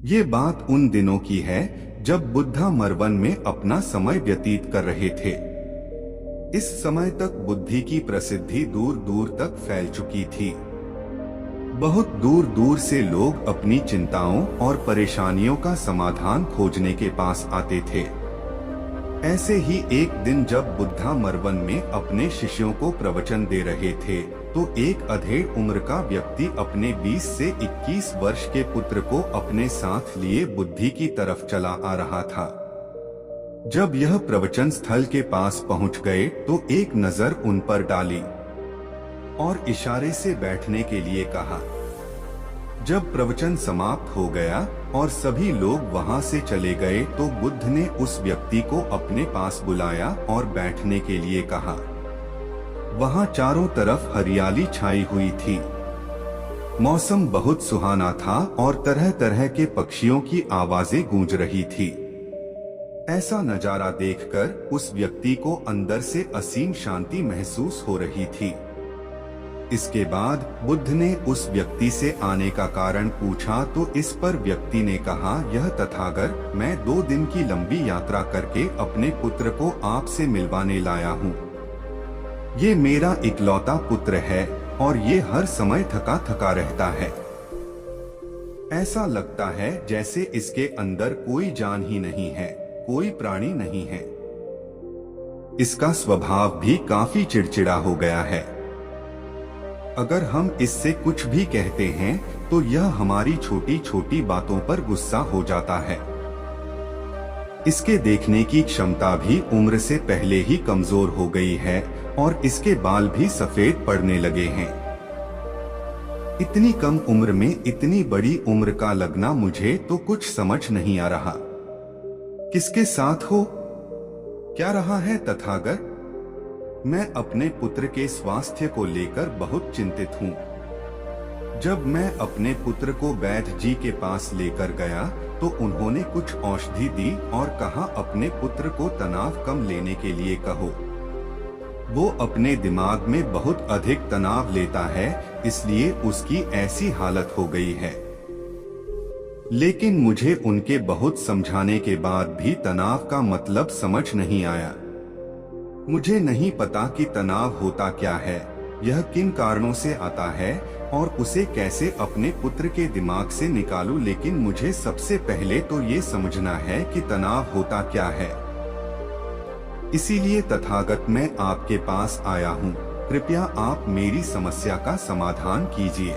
ये बात उन दिनों की है जब बुद्धा मरवन में अपना समय व्यतीत कर रहे थे। इस समय तक बुद्धि की प्रसिद्धि दूर दूर तक फैल चुकी थी। बहुत दूर दूर से लोग अपनी चिंताओं और परेशानियों का समाधान खोजने के पास आते थे। ऐसे ही एक दिन जब बुद्धा मरवन में अपने शिष्यों को प्रवचन दे रहे थे, तो एक अधेड़ उम्र का व्यक्ति अपने 20 से 21 वर्ष के पुत्र को अपने साथ लिए बुद्धि की तरफ चला आ रहा था। जब यह प्रवचन स्थल के पास पहुंच गए तो एक नजर उन पर डाली और इशारे से बैठने के लिए कहा। जब प्रवचन समाप्त हो गया और सभी लोग वहां से चले गए तो बुद्ध ने उस व्यक्ति को अपने पास बुलाया और बैठने के लिए कहा। वहां चारों तरफ हरियाली छाई हुई थी। मौसम बहुत सुहाना था और तरह तरह के पक्षियों की आवाजें गूंज रही थी। ऐसा नजारा देखकर उस व्यक्ति को अंदर से असीम शांति महसूस हो रही थी। इसके बाद बुद्ध ने उस व्यक्ति से आने का कारण पूछा तो इस पर व्यक्ति ने कहा, यह तथागत, मैं 2 दिन की लंबी यात्रा करके अपने पुत्र को आपसे मिलवाने लाया हूँ। ये मेरा इकलौता पुत्र है और ये हर समय थका थका रहता है। ऐसा लगता है जैसे इसके अंदर कोई जान ही नहीं है, कोई प्राणी नहीं है। इसका स्वभाव भी काफी चिड़चिड़ा हो गया है। अगर हम इससे कुछ भी कहते हैं तो यह हमारी छोटी छोटी बातों पर गुस्सा हो जाता है। इसके देखने की क्षमता भी उम्र से पहले ही कमजोर हो गई है और इसके बाल भी सफेद पड़ने लगे हैं। इतनी कम उम्र में इतनी बड़ी उम्र का लगना मुझे तो कुछ समझ नहीं आ रहा। किसके साथ हो? क्या रहा है तथागत? मैं अपने पुत्र के स्वास्थ्य को लेकर बहुत चिंतित हूँ। जब मैं अपने पुत्र को वैद्य जी के पास लेकर गया तो उन्होंने कुछ औषधि दी और कहा, अपने पुत्र को तनाव कम लेने के लिए कहो। वो अपने दिमाग में बहुत अधिक तनाव लेता है, इसलिए उसकी ऐसी हालत हो गई है। लेकिन मुझे उनके बहुत समझाने के बाद भी तनाव का मतलब समझ नहीं आया। मुझे नहीं पता कि तनाव होता क्या है, यह किन कारणों से आता है और उसे कैसे अपने पुत्र के दिमाग से निकालूं, लेकिन मुझे सबसे पहले तो ये समझना है कि तनाव होता क्या है। इसीलिए तथागत मैं आपके पास आया हूँ। कृपया आप मेरी समस्या का समाधान कीजिए।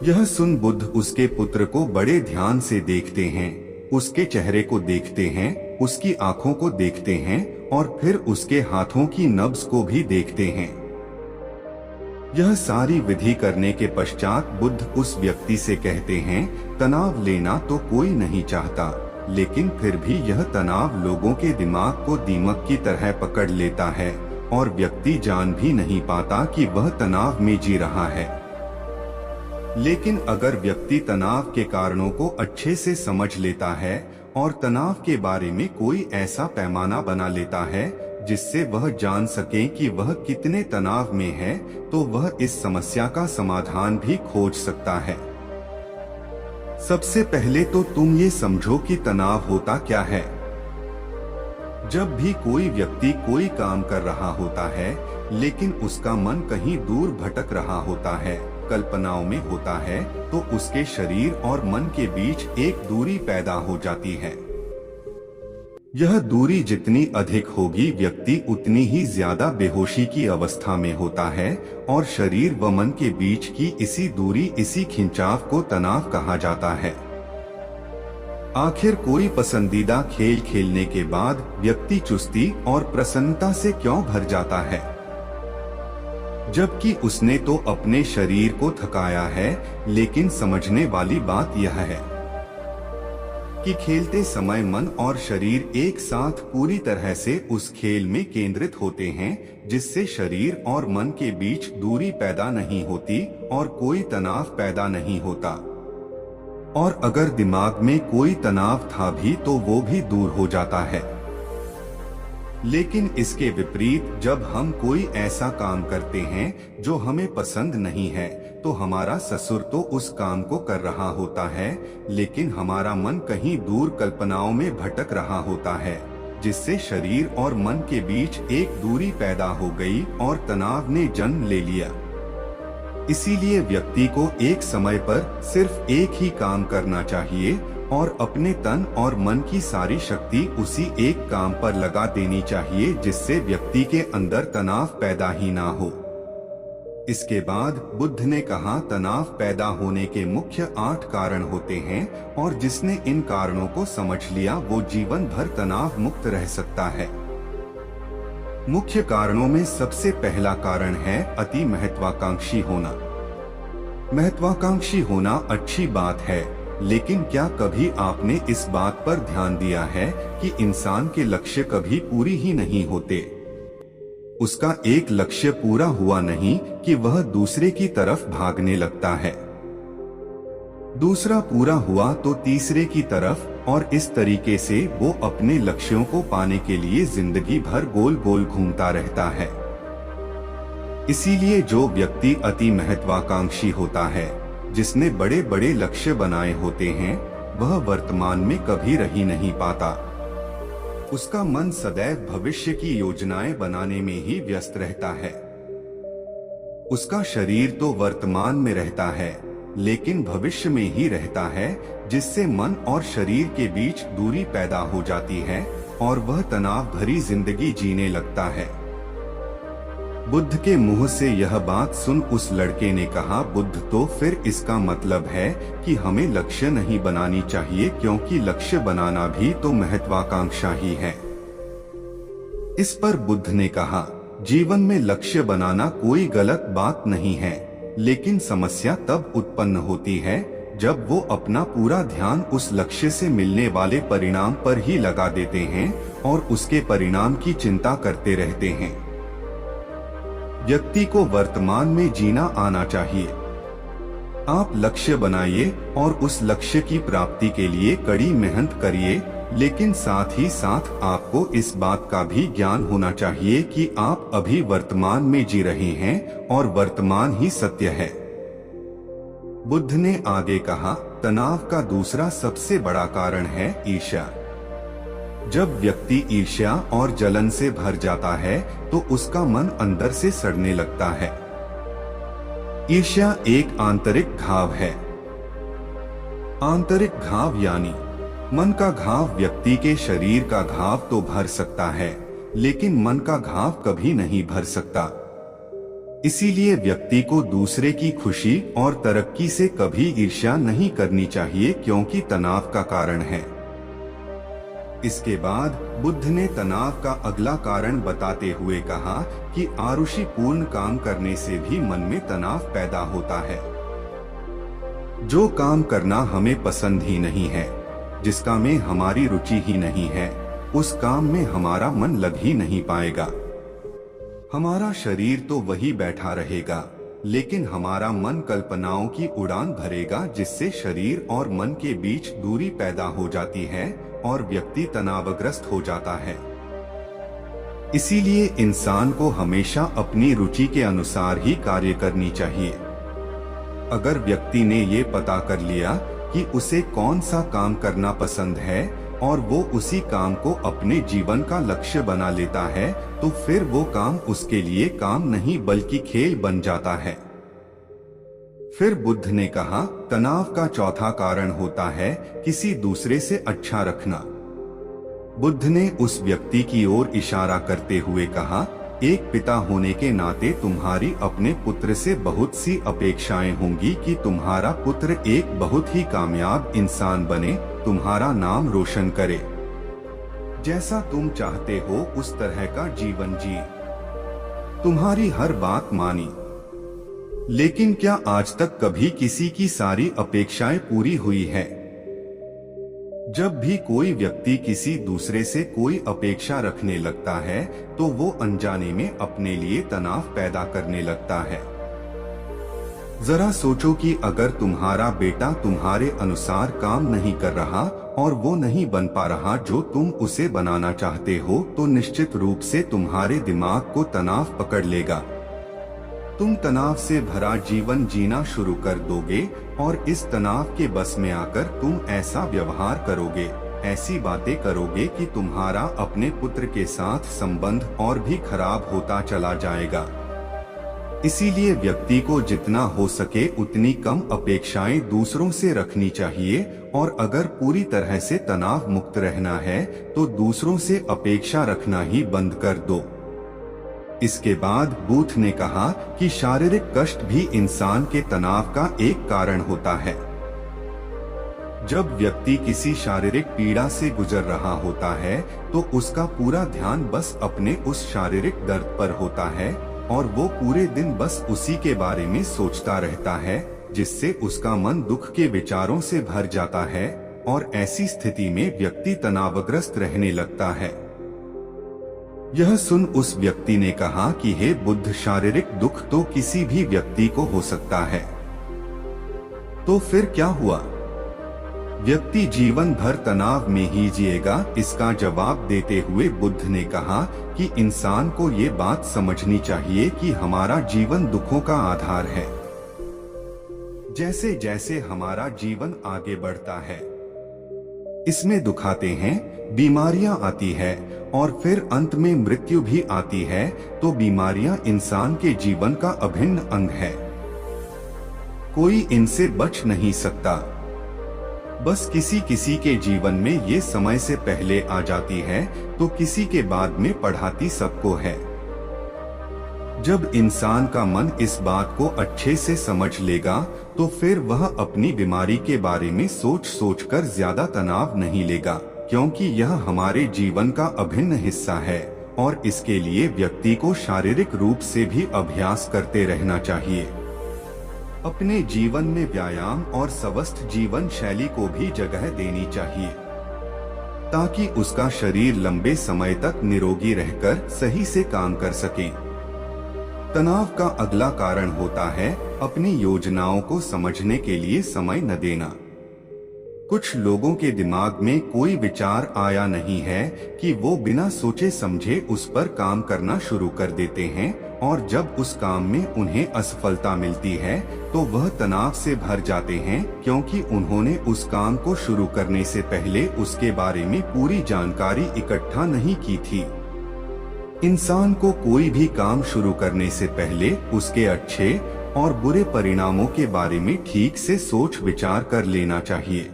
यह सुन बुद्ध उसके पुत्र को बड़े ध्यान से देखते हैं, उसके चेहरे को देखते हैं, उसकी आंखों को देखते हैं और फिर उसके हाथों की नब्ज को भी देखते हैं। यह सारी विधि करने के पश्चात बुद्ध उस व्यक्ति से कहते हैं, तनाव लेना तो कोई नहीं चाहता, लेकिन फिर भी यह तनाव लोगों के दिमाग को दीमक की तरह पकड़ लेता है और व्यक्ति जान भी नहीं पाता कि वह तनाव में जी रहा है। लेकिन अगर व्यक्ति तनाव के कारणों को अच्छे से समझ लेता है और तनाव के बारे में कोई ऐसा पैमाना बना लेता है जिससे वह जान सके कि वह कितने तनाव में है, तो वह इस समस्या का समाधान भी खोज सकता है। सबसे पहले तो तुम ये समझो कि तनाव होता क्या है। जब भी कोई व्यक्ति कोई काम कर रहा होता है लेकिन उसका मन कहीं दूर भटक रहा होता है, कल्पनाओं में होता है, तो उसके शरीर और मन के बीच एक दूरी पैदा हो जाती है। यह दूरी जितनी अधिक होगी, व्यक्ति उतनी ही ज्यादा बेहोशी की अवस्था में होता है और शरीर व मन के बीच की इसी दूरी, इसी खिंचाव को तनाव कहा जाता है। आखिर कोई पसंदीदा खेल खेलने के बाद व्यक्ति चुस्ती और प्रसन्नता से क्यों भर जाता है, जबकि उसने तो अपने शरीर को थकाया है। लेकिन समझने वाली बात यह है कि खेलते समय मन और शरीर एक साथ पूरी तरह से उस खेल में केंद्रित होते हैं, जिससे शरीर और मन के बीच दूरी पैदा नहीं होती और कोई तनाव पैदा नहीं होता। और अगर दिमाग में कोई तनाव था भी तो वो भी दूर हो जाता है। लेकिन इसके विपरीत जब हम कोई ऐसा काम करते हैं जो हमें पसंद नहीं है, तो हमारा ससुर तो उस काम को कर रहा होता है, लेकिन हमारा मन कहीं दूर कल्पनाओं में भटक रहा होता है, जिससे शरीर और मन के बीच एक दूरी पैदा हो गई और तनाव ने जन्म ले लिया। इसीलिए व्यक्ति को एक समय पर सिर्फ एक ही काम करना चाहिए और अपने तन और मन की सारी शक्ति उसी एक काम पर लगा देनी चाहिए, जिससे व्यक्ति के अंदर तनाव पैदा ही ना हो। इसके बाद बुद्ध ने कहा, तनाव पैदा होने के मुख्य 8 कारण होते हैं और जिसने इन कारणों को समझ लिया वो जीवन भर तनाव मुक्त रह सकता है। मुख्य कारणों में सबसे पहला कारण है अति महत्वाकांक्षी होना। महत्वाकांक्षी होना अच्छी बात है, लेकिन क्या कभी आपने इस बात पर ध्यान दिया है कि इंसान के लक्ष्य कभी पूरी ही नहीं होते। उसका एक लक्ष्य पूरा हुआ नहीं कि वह दूसरे की तरफ भागने लगता है, दूसरा पूरा हुआ तो तीसरे की तरफ, और इस तरीके से वो अपने लक्ष्यों को पाने के लिए जिंदगी भर गोल गोल घूमता रहता है। इसीलिए जो व्यक्ति अति महत्वाकांक्षी होता है, जिसने बड़े बड़े लक्ष्य बनाए होते हैं, वह वर्तमान में कभी रह ही नहीं पाता। उसका मन सदैव भविष्य की योजनाएं बनाने में ही व्यस्त रहता है। उसका शरीर तो वर्तमान में रहता है, लेकिन भविष्य में ही रहता है, जिससे मन और शरीर के बीच दूरी पैदा हो जाती है और वह तनाव भरी जिंदगी जीने लगता है। बुद्ध के मुंह से यह बात सुन उस लड़के ने कहा, बुद्ध, तो फिर इसका मतलब है कि हमें लक्ष्य नहीं बनानी चाहिए, क्योंकि लक्ष्य बनाना भी तो महत्वाकांक्षा ही है। इस पर बुद्ध ने कहा, जीवन में लक्ष्य बनाना कोई गलत बात नहीं है, लेकिन समस्या तब उत्पन्न होती है जब वो अपना पूरा ध्यान उस लक्ष्य से मिलने वाले परिणाम पर ही लगा देते हैं और उसके परिणाम की चिंता करते रहते हैं। व्यक्ति को वर्तमान में जीना आना चाहिए। आप लक्ष्य बनाइए और उस लक्ष्य की प्राप्ति के लिए कड़ी मेहनत करिए, लेकिन साथ ही साथ आपको इस बात का भी ज्ञान होना चाहिए कि आप अभी वर्तमान में जी रहे हैं और वर्तमान ही सत्य है। बुद्ध ने आगे कहा, तनाव का दूसरा सबसे बड़ा कारण है ईर्ष्या। जब व्यक्ति ईर्ष्या और जलन से भर जाता है तो उसका मन अंदर से सड़ने लगता है। ईर्ष्या एक आंतरिक घाव है। आंतरिक घाव यानी मन का घाव व्यक्ति के शरीर का घाव तो भर सकता है, लेकिन मन का घाव कभी नहीं भर सकता। इसीलिए व्यक्ति को दूसरे की खुशी और तरक्की से कभी ईर्ष्या नहीं करनी चाहिए, क्योंकि तनाव का कारण है। इसके बाद बुद्ध ने तनाव का अगला कारण बताते हुए कहा कि आरुषिपूर्ण काम करने से भी मन में तनाव पैदा होता है। जो काम करना हमें पसंद ही नहीं है, जिसका में हमारी रुचि ही नहीं है, उस काम में हमारा मन लग ही नहीं पाएगा। हमारा शरीर तो वही बैठा रहेगा, लेकिन हमारा मन कल्पनाओं की उड़ान भरेगा, जिससे शरीर और मन के बीच दूरी पैदा हो जाती है और व्यक्ति तनावग्रस्त हो जाता है। इसीलिए इंसान को हमेशा अपनी रुचि के अनुसार ही कार्य करनी चाहिए। अगर व्यक्ति ने ये पता कर लिया कि उसे कौन सा काम करना पसंद है और वो उसी काम को अपने जीवन का लक्ष्य बना लेता है, तो फिर वो काम उसके लिए काम नहीं बल्कि खेल बन जाता है। फिर बुद्ध ने कहा, तनाव का चौथा कारण होता है किसी दूसरे से अच्छा रखना। बुद्ध ने उस व्यक्ति की ओर इशारा करते हुए कहा, एक पिता होने के नाते तुम्हारी अपने पुत्र से बहुत सी अपेक्षाएं होंगी कि तुम्हारा पुत्र एक बहुत ही कामयाब इंसान बने, तुम्हारा नाम रोशन करे, जैसा तुम चाहते हो उस तरह का जीवन जिए, तुम्हारी हर बात मानी। लेकिन क्या आज तक कभी किसी की सारी अपेक्षाएं पूरी हुई है? जब भी कोई व्यक्ति किसी दूसरे से कोई अपेक्षा रखने लगता है तो वो अनजाने में अपने लिए तनाव पैदा करने लगता है। जरा सोचो कि अगर तुम्हारा बेटा तुम्हारे अनुसार काम नहीं कर रहा और वो नहीं बन पा रहा जो तुम उसे बनाना चाहते हो, तो निश्चित रूप से तुम्हारे दिमाग को तनाव पकड़ लेगा। तुम तनाव से भरा जीवन जीना शुरू कर दोगे और इस तनाव के बस में आकर तुम ऐसा व्यवहार करोगे, ऐसी बातें करोगे कि तुम्हारा अपने पुत्र के साथ संबंध और भी खराब होता चला जाएगा। इसीलिए व्यक्ति को जितना हो सके उतनी कम अपेक्षाएं दूसरों से रखनी चाहिए और अगर पूरी तरह से तनाव मुक्त रहना है तो दूसरों से अपेक्षा रखना ही बंद कर दो। इसके बाद बूथ ने कहा कि शारीरिक कष्ट भी इंसान के तनाव का एक कारण होता है। जब व्यक्ति किसी शारीरिक पीड़ा से गुजर रहा होता है तो उसका पूरा ध्यान बस अपने उस शारीरिक दर्द पर होता है और वो पूरे दिन बस उसी के बारे में सोचता रहता है, जिससे उसका मन दुख के विचारों से भर जाता है और ऐसी स्थिति में व्यक्ति तनावग्रस्त रहने लगता है। यह सुन उस व्यक्ति ने कहा कि हे बुद्ध, शारीरिक दुख तो किसी भी व्यक्ति को हो सकता है, तो फिर क्या हुआ? व्यक्ति जीवन भर तनाव में ही जिएगा? इसका जवाब देते हुए बुद्ध ने कहा कि इंसान को ये बात समझनी चाहिए कि हमारा जीवन दुखों का आधार है। जैसे जैसे हमारा जीवन आगे बढ़ता है, इसमें दुख आते हैं, बीमारियां आती है और फिर अंत में मृत्यु भी आती है, तो बीमारियां इंसान के जीवन का अभिन्न अंग है। कोई इनसे बच नहीं सकता। बस किसी किसी के जीवन में ये समय से पहले आ जाती है तो किसी के बाद में पढ़ाती सबको है। जब इंसान का मन इस बात को अच्छे से समझ लेगा तो फिर वह अपनी बीमारी के बारे में सोच सोचकर ज्यादा तनाव नहीं लेगा, क्योंकि यह हमारे जीवन का अभिन्न हिस्सा है और इसके लिए व्यक्ति को शारीरिक रूप से भी अभ्यास करते रहना चाहिए। अपने जीवन में व्यायाम और स्वस्थ जीवन शैली को भी जगह देनी चाहिए ताकि उसका शरीर लंबे समय तक निरोगी रहकर सही से काम कर सके। तनाव का अगला कारण होता है अपनी योजनाओं को समझने के लिए समय न देना। कुछ लोगों के दिमाग में कोई विचार आया नहीं है कि वो बिना सोचे समझे उस पर काम करना शुरू कर देते हैं और जब उस काम में उन्हें असफलता मिलती है तो वह तनाव से भर जाते हैं, क्योंकि उन्होंने उस काम को शुरू करने से पहले उसके बारे में पूरी जानकारी इकट्ठा नहीं की थी। इंसान को कोई भी काम शुरू करने से पहले उसके अच्छे और बुरे परिणामों के बारे में ठीक से सोच विचार कर लेना चाहिए।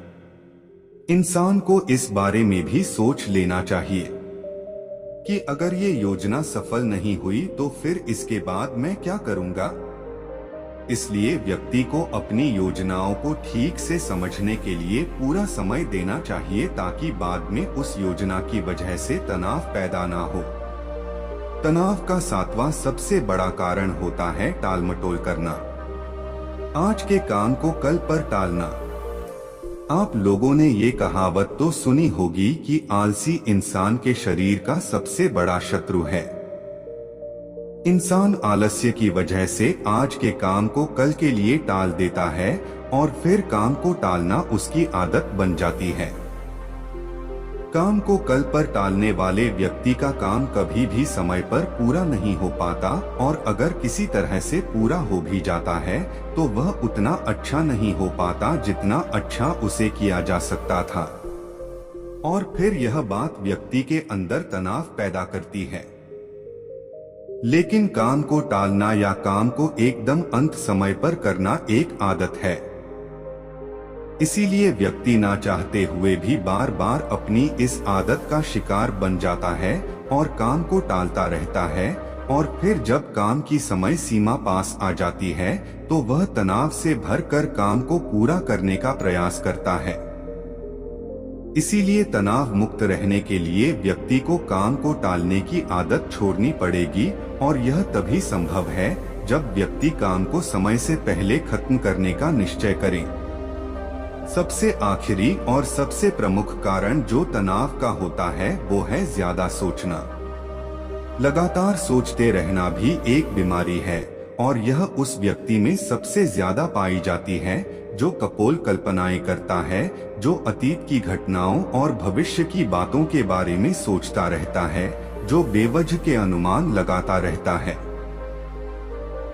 इंसान को इस बारे में भी सोच लेना चाहिए कि अगर ये योजना सफल नहीं हुई तो फिर इसके बाद मैं क्या करूंगा। इसलिए व्यक्ति को अपनी योजनाओं को ठीक से समझने के लिए पूरा समय देना चाहिए ताकि बाद में उस योजना की वजह से तनाव पैदा ना हो। तनाव का 7वां सबसे बड़ा कारण होता है टालमटोल करना। आज के काम को कल पर टालना। आप लोगों ने ये कहावत तो सुनी होगी कि आलसी इंसान के शरीर का सबसे बड़ा शत्रु है। इंसान आलस्य की वजह से आज के काम को कल के लिए टाल देता है और फिर काम को टालना उसकी आदत बन जाती है। काम को कल पर टालने वाले व्यक्ति का काम कभी भी समय पर पूरा नहीं हो पाता और अगर किसी तरह से पूरा हो भी जाता है तो वह उतना अच्छा नहीं हो पाता जितना अच्छा उसे किया जा सकता था और फिर यह बात व्यक्ति के अंदर तनाव पैदा करती है। लेकिन काम को टालना या काम को एकदम अंत समय पर करना एक आदत है। इसीलिए व्यक्ति ना चाहते हुए भी बार बार अपनी इस आदत का शिकार बन जाता है और काम को टालता रहता है और फिर जब काम की समय सीमा पास आ जाती है तो वह तनाव से भरकर काम को पूरा करने का प्रयास करता है। इसीलिए तनाव मुक्त रहने के लिए व्यक्ति को काम को टालने की आदत छोड़नी पड़ेगी और यह तभी संभव है जब व्यक्ति काम को समय से पहले खत्म करने का निश्चय करे। सबसे आखिरी और सबसे प्रमुख कारण जो तनाव का होता है वो है ज्यादा सोचना। लगातार सोचते रहना भी एक बीमारी है और यह उस व्यक्ति में सबसे ज्यादा पाई जाती है जो कपोल कल्पनाएं करता है, जो अतीत की घटनाओं और भविष्य की बातों के बारे में सोचता रहता है, जो बेवजह के अनुमान लगाता रहता है।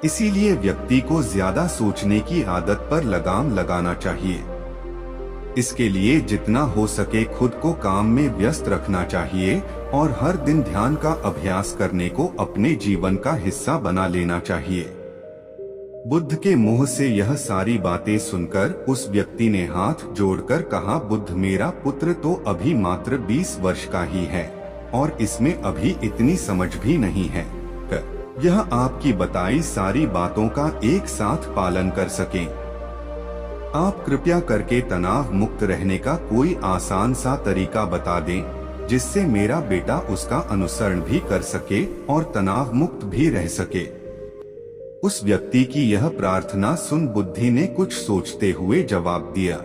इसीलिए व्यक्ति को ज्यादा सोचने की आदत पर लगाम लगाना चाहिए। इसके लिए जितना हो सके खुद को काम में व्यस्त रखना चाहिए और हर दिन ध्यान का अभ्यास करने को अपने जीवन का हिस्सा बना लेना चाहिए। बुद्ध के मुंह से यह सारी बातें सुनकर उस व्यक्ति ने हाथ जोड़कर कहा, बुद्ध, मेरा पुत्र तो अभी मात्र 20 वर्ष का ही है और इसमें अभी इतनी समझ भी नहीं है यह आपकी बताई सारी बातों का एक साथ पालन कर सकें। आप कृपया करके तनाव मुक्त रहने का कोई आसान सा तरीका बता दें जिससे मेरा बेटा उसका अनुसरण भी कर सके और तनाव मुक्त भी रह सके। उस व्यक्ति की यह प्रार्थना सुन बुद्धि ने कुछ सोचते हुए जवाब दिया,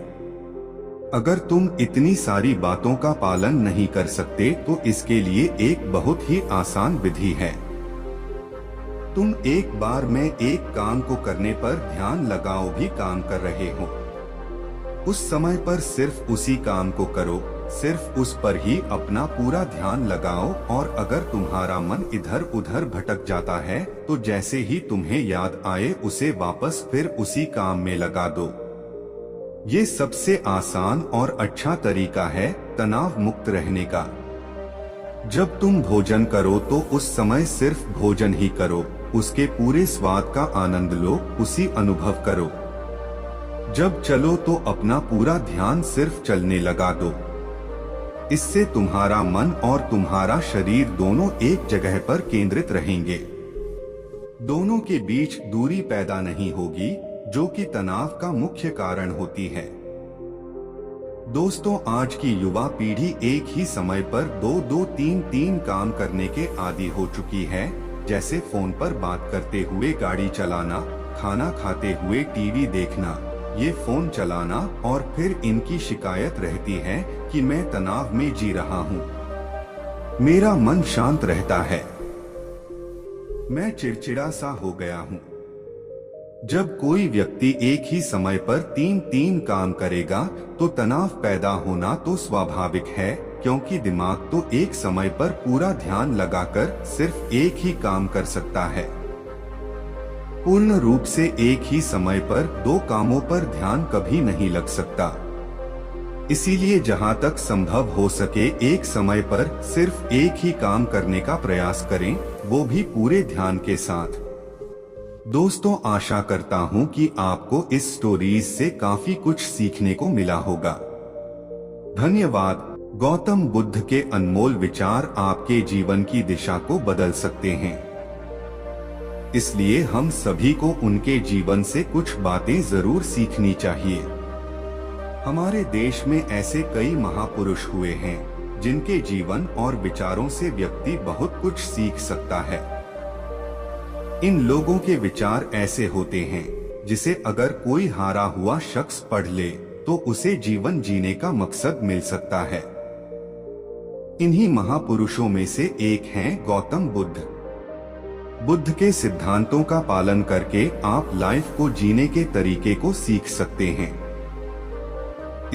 अगर तुम इतनी सारी बातों का पालन नहीं कर सकते तो इसके लिए एक बहुत ही आसान विधि है। तुम एक बार में एक काम को करने पर ध्यान लगाओ भी काम कर रहे हो, उस समय पर सिर्फ उसी काम को करो, सिर्फ उस पर ही अपना पूरा ध्यान लगाओ और अगर तुम्हारा मन इधर उधर भटक जाता है तो जैसे ही तुम्हें याद आए उसे वापस फिर उसी काम में लगा दो। ये सबसे आसान और अच्छा तरीका है तनाव मुक्त रहने का। जब तुम भोजन करो तो उस समय सिर्फ भोजन ही करो, उसके पूरे स्वाद का आनंद लो, उसी अनुभव करो। जब चलो तो अपना पूरा ध्यान सिर्फ चलने लगा दो। इससे तुम्हारा मन और तुम्हारा शरीर दोनों एक जगह पर केंद्रित रहेंगे। दोनों के बीच दूरी पैदा नहीं होगी जो कि तनाव का मुख्य कारण होती है। दोस्तों, आज की युवा पीढ़ी एक ही समय पर 2-2-3-3 काम करने के आदी हो चुकी है, जैसे फोन पर बात करते हुए गाड़ी चलाना, खाना खाते हुए टीवी देखना, ये फोन चलाना और फिर इनकी शिकायत रहती है कि मैं तनाव में जी रहा हूँ, मेरा मन शांत रहता है, मैं चिड़चिड़ा सा हो गया हूँ। जब कोई व्यक्ति एक ही समय पर 3-3 काम करेगा तो तनाव पैदा होना तो स्वाभाविक है, क्योंकि दिमाग तो एक समय पर पूरा ध्यान लगाकर सिर्फ एक ही काम कर सकता है। पूर्ण रूप से एक ही समय पर 2 कामों पर ध्यान कभी नहीं लग सकता। इसीलिए जहां तक संभव हो सके एक समय पर सिर्फ एक ही काम करने का प्रयास करें, वो भी पूरे ध्यान के साथ। दोस्तों, आशा करता हूं कि आपको इस स्टोरीज से काफी कुछ सीखने को मिला होगा। धन्यवाद। गौतम बुद्ध के अनमोल विचार आपके जीवन की दिशा को बदल सकते हैं, इसलिए हम सभी को उनके जीवन से कुछ बातें जरूर सीखनी चाहिए। हमारे देश में ऐसे कई महापुरुष हुए हैं जिनके जीवन और विचारों से व्यक्ति बहुत कुछ सीख सकता है। इन लोगों के विचार ऐसे होते हैं जिसे अगर कोई हारा हुआ शख्स पढ़ ले तो उसे जीवन जीने का मकसद मिल सकता है। इन्हीं महापुरुषों में से एक हैं गौतम बुद्ध। बुद्ध के सिद्धांतों का पालन करके आप लाइफ को जीने के तरीके को सीख सकते हैं।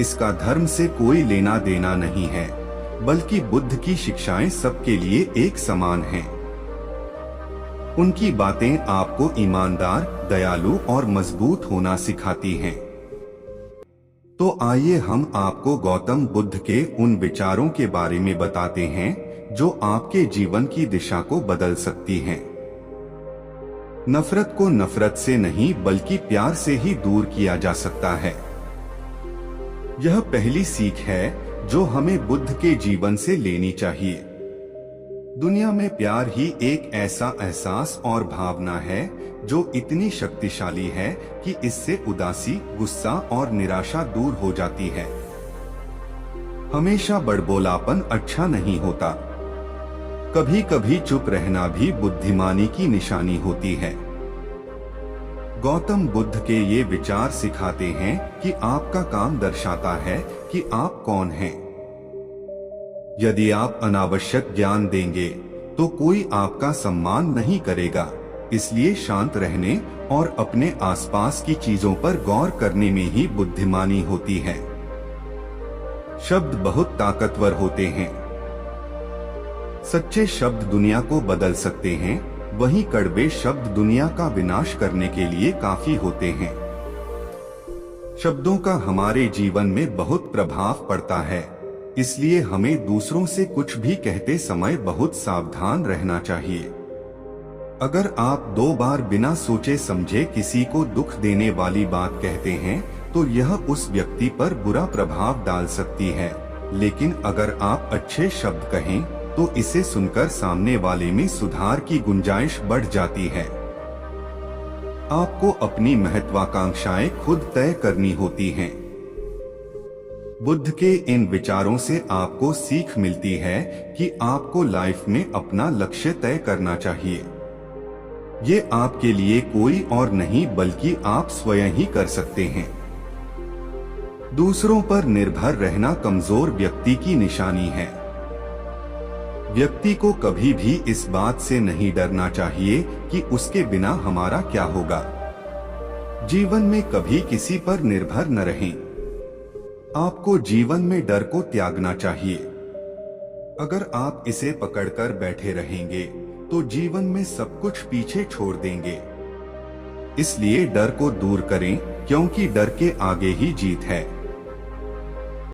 इसका धर्म से कोई लेना देना नहीं है, बल्कि बुद्ध की शिक्षाएं सबके लिए एक समान हैं। उनकी बातें आपको ईमानदार, दयालु और मजबूत होना सिखाती हैं। तो आइए हम आपको गौतम बुद्ध के उन विचारों के बारे में बताते हैं जो आपके जीवन की दिशा को बदल सकती हैं। नफरत को नफरत से नहीं बल्कि प्यार से ही दूर किया जा सकता है। यह पहली सीख है जो हमें बुद्ध के जीवन से लेनी चाहिए। दुनिया में प्यार ही एक ऐसा एहसास और भावना है जो इतनी शक्तिशाली है कि इससे उदासी, गुस्सा और निराशा दूर हो जाती है। हमेशा बड़बोलापन अच्छा नहीं होता। कभी कभी चुप रहना भी बुद्धिमानी की निशानी होती है। गौतम बुद्ध के ये विचार सिखाते हैं कि आपका काम दर्शाता है कि आप कौन हैं। यदि आप अनावश्यक ज्ञान देंगे तो कोई आपका सम्मान नहीं करेगा। इसलिए शांत रहने और अपने आसपास की चीजों पर गौर करने में ही बुद्धिमानी होती है। शब्द बहुत ताकतवर होते हैं। सच्चे शब्द दुनिया को बदल सकते हैं, वहीं कड़वे शब्द दुनिया का विनाश करने के लिए काफी होते हैं। शब्दों का हमारे जीवन में बहुत प्रभाव पड़ता है, इसलिए हमें दूसरों से कुछ भी कहते समय बहुत सावधान रहना चाहिए। अगर आप 2 बार बिना सोचे समझे किसी को दुख देने वाली बात कहते हैं तो यह उस व्यक्ति पर बुरा प्रभाव डाल सकती है, लेकिन अगर आप अच्छे शब्द कहें तो इसे सुनकर सामने वाले में सुधार की गुंजाइश बढ़ जाती है। आपको अपनी महत्वाकांक्षाएं खुद तय करनी होती हैं। बुद्ध के इन विचारों से आपको सीख मिलती है कि आपको लाइफ में अपना लक्ष्य तय करना चाहिए। ये आपके लिए कोई और नहीं बल्कि आप स्वयं ही कर सकते हैं। दूसरों पर निर्भर रहना कमजोर व्यक्ति की निशानी है। व्यक्ति को कभी भी इस बात से नहीं डरना चाहिए कि उसके बिना हमारा क्या होगा। जीवन में कभी किसी पर निर्भर न रहें। आपको जीवन में डर को त्यागना चाहिए। अगर आप इसे पकड़कर बैठे रहेंगे तो जीवन में सब कुछ पीछे छोड़ देंगे। इसलिए डर को दूर करें, क्योंकि डर के आगे ही जीत है।